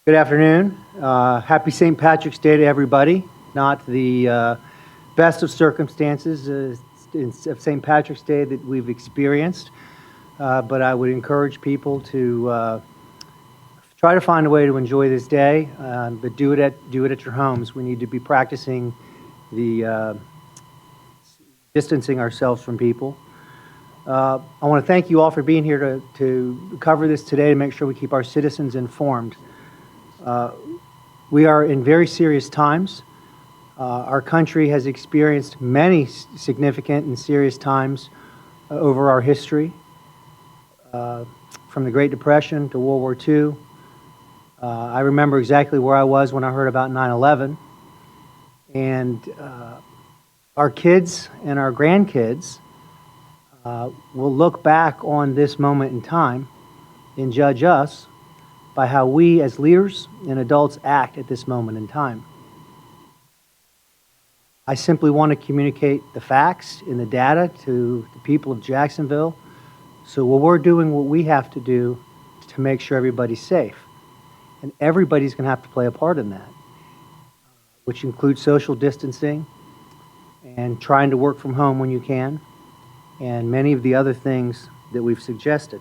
Good afternoon. Happy St. Patrick's Day to everybody. Not the best of circumstances of St. Patrick's Day that we've experienced, but I would encourage people to try to find a way to enjoy this day, but do it at your homes. We need to be practicing the distancing ourselves from people. I want to thank you all for being here to cover this today to make sure we keep our citizens informed. We are in very serious times. Our country has experienced many significant and serious times over our history, from the Great Depression to World War II. I remember exactly where I was when I heard about 9/11. And our kids and our grandkids will look back on this moment in time and judge us by how we as leaders and adults act at this moment in time. I simply want to communicate the facts and the data to the people of Jacksonville, so we're doing what we have to do to make sure everybody's safe. And everybody's going to have to play a part in that, which includes social distancing and trying to work from home when you can, and many of the other things that we've suggested.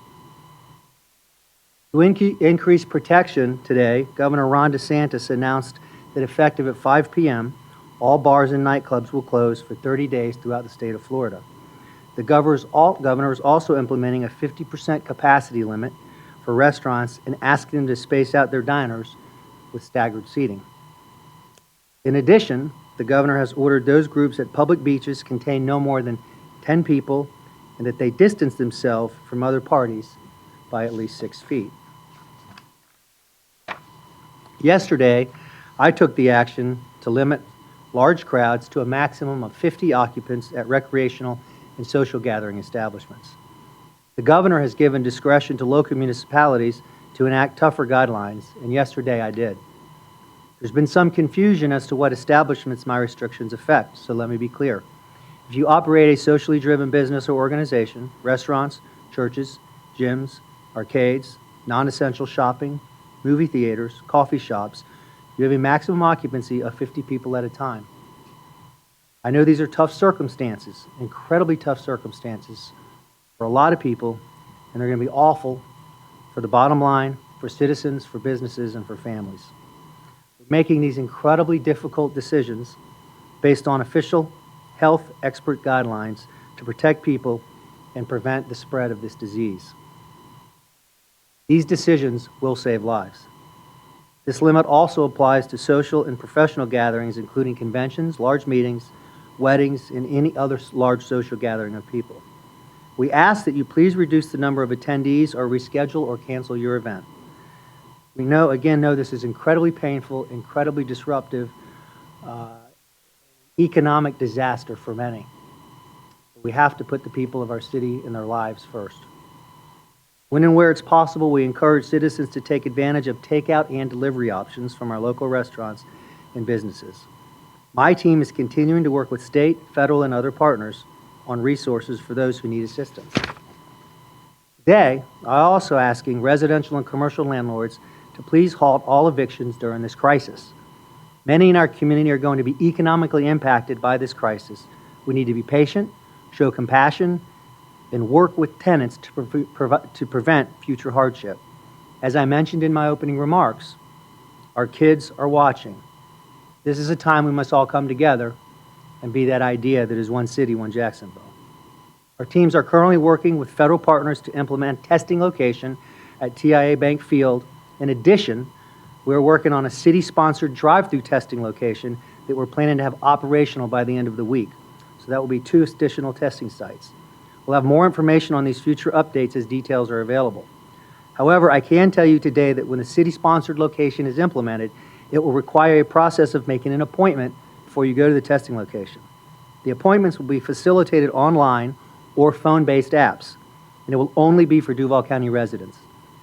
To increase protection today, Governor Ron DeSantis announced that effective at 5 p.m., all bars and nightclubs will close for 30 days throughout the state of Florida. The governor is also implementing a 50% capacity limit for restaurants and asking them to space out their diners with staggered seating. In addition, the governor has ordered those groups at public beaches contain no more than 10 people and that they distance themselves from other parties by at least 6 feet. Yesterday, I took the action to limit large crowds to a maximum of 50 occupants at recreational and social gathering establishments. The governor has given discretion to local municipalities to enact tougher guidelines, and yesterday I did. There's been some confusion as to what establishments my restrictions affect, so let me be clear. If you operate a socially driven business or organization, restaurants, churches, gyms, arcades, non-essential shopping, movie theaters, coffee shops, you have a maximum occupancy of 50 people at a time. I know these are tough circumstances, incredibly tough circumstances for a lot of people, and they're going to be awful for the bottom line, for citizens, for businesses, and for families. We're making these incredibly difficult decisions based on official health expert guidelines to protect people and prevent the spread of this disease. These decisions will save lives. This limit also applies to social and professional gatherings, including conventions, large meetings, weddings, and any other large social gathering of people. We ask that you please reduce the number of attendees or reschedule or cancel your event. We know this is incredibly painful, incredibly disruptive, economic disaster for many. We have to put the people of our city and their lives first. When and where it's possible, we encourage citizens to take advantage of takeout and delivery options from our local restaurants and businesses. My team is continuing to work with state, federal, and other partners on resources for those who need assistance. Today, I'm also asking residential and commercial landlords to please halt all evictions during this crisis. Many in our community are going to be economically impacted by this crisis. We need to be patient, show compassion, and work with tenants to prevent future hardship. As I mentioned in my opening remarks, our kids are watching. This is a time we must all come together and be that idea that is one city, one Jacksonville. Our teams are currently working with federal partners to implement testing location at TIA Bank Field. In addition, we're working on a city-sponsored drive-through testing location that we're planning to have operational by the end of the week. So that will be 2 additional testing sites. We'll have more information on these future updates as details are available. However, I can tell you today that when the city-sponsored location is implemented, it will require a process of making an appointment before you go to the testing location. The appointments will be facilitated online or phone-based apps, and it will only be for Duval County residents.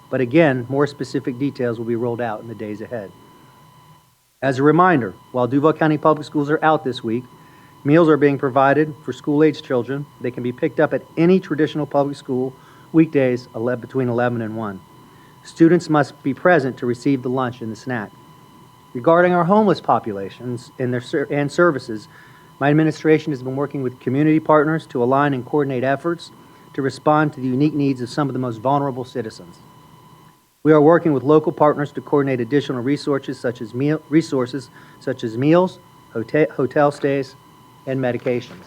But again, more specific details will be rolled out in the days ahead. As a reminder, while Duval County Public Schools are out this week, meals are being provided for school-aged children. They can be picked up at any traditional public school weekdays between 11 and 1. Students must be present to receive the lunch and the snack. Regarding our homeless populations and services, my administration has been working with community partners to align and coordinate efforts to respond to the unique needs of some of the most vulnerable citizens. We are working with local partners to coordinate additional resources such as meals, hotel stays, and medications.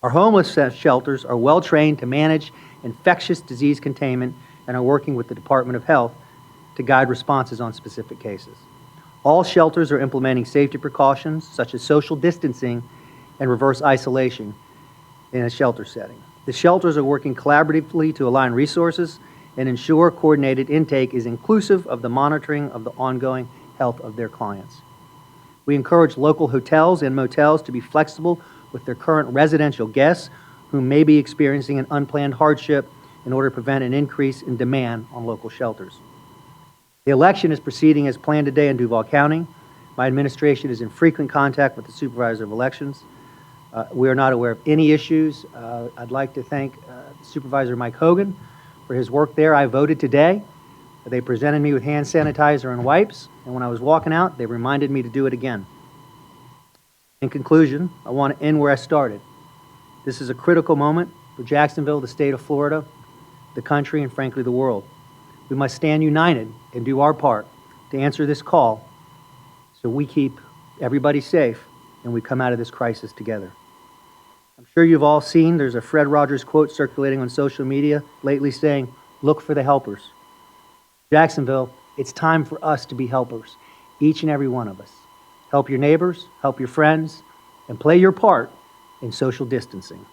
Our homeless shelters are well trained to manage infectious disease containment and are working with the Department of Health to guide responses on specific cases. All shelters are implementing safety precautions such as social distancing and reverse isolation in a shelter setting. The shelters are working collaboratively to align resources and ensure coordinated intake is inclusive of the monitoring of the ongoing health of their clients. We encourage local hotels and motels to be flexible with their current residential guests who may be experiencing an unplanned hardship in order to prevent an increase in demand on local shelters. The election is proceeding as planned today in Duval County. My administration is in frequent contact with the Supervisor of Elections. We are not aware of any issues. I'd like to thank Supervisor Mike Hogan for his work there. I voted today. They presented me with hand sanitizer and wipes, and when I was walking out, they reminded me to do it again. In conclusion, I want to end where I started. This is a critical moment for Jacksonville, the state of Florida, the country, and frankly, the world. We must stand united and do our part to answer this call so we keep everybody safe and we come out of this crisis together. I'm sure you've all seen there's a Fred Rogers quote circulating on social media lately saying, "Look for the helpers." Jacksonville, it's time for us to be helpers, each and every one of us. Help your neighbors, help your friends, and play your part in social distancing.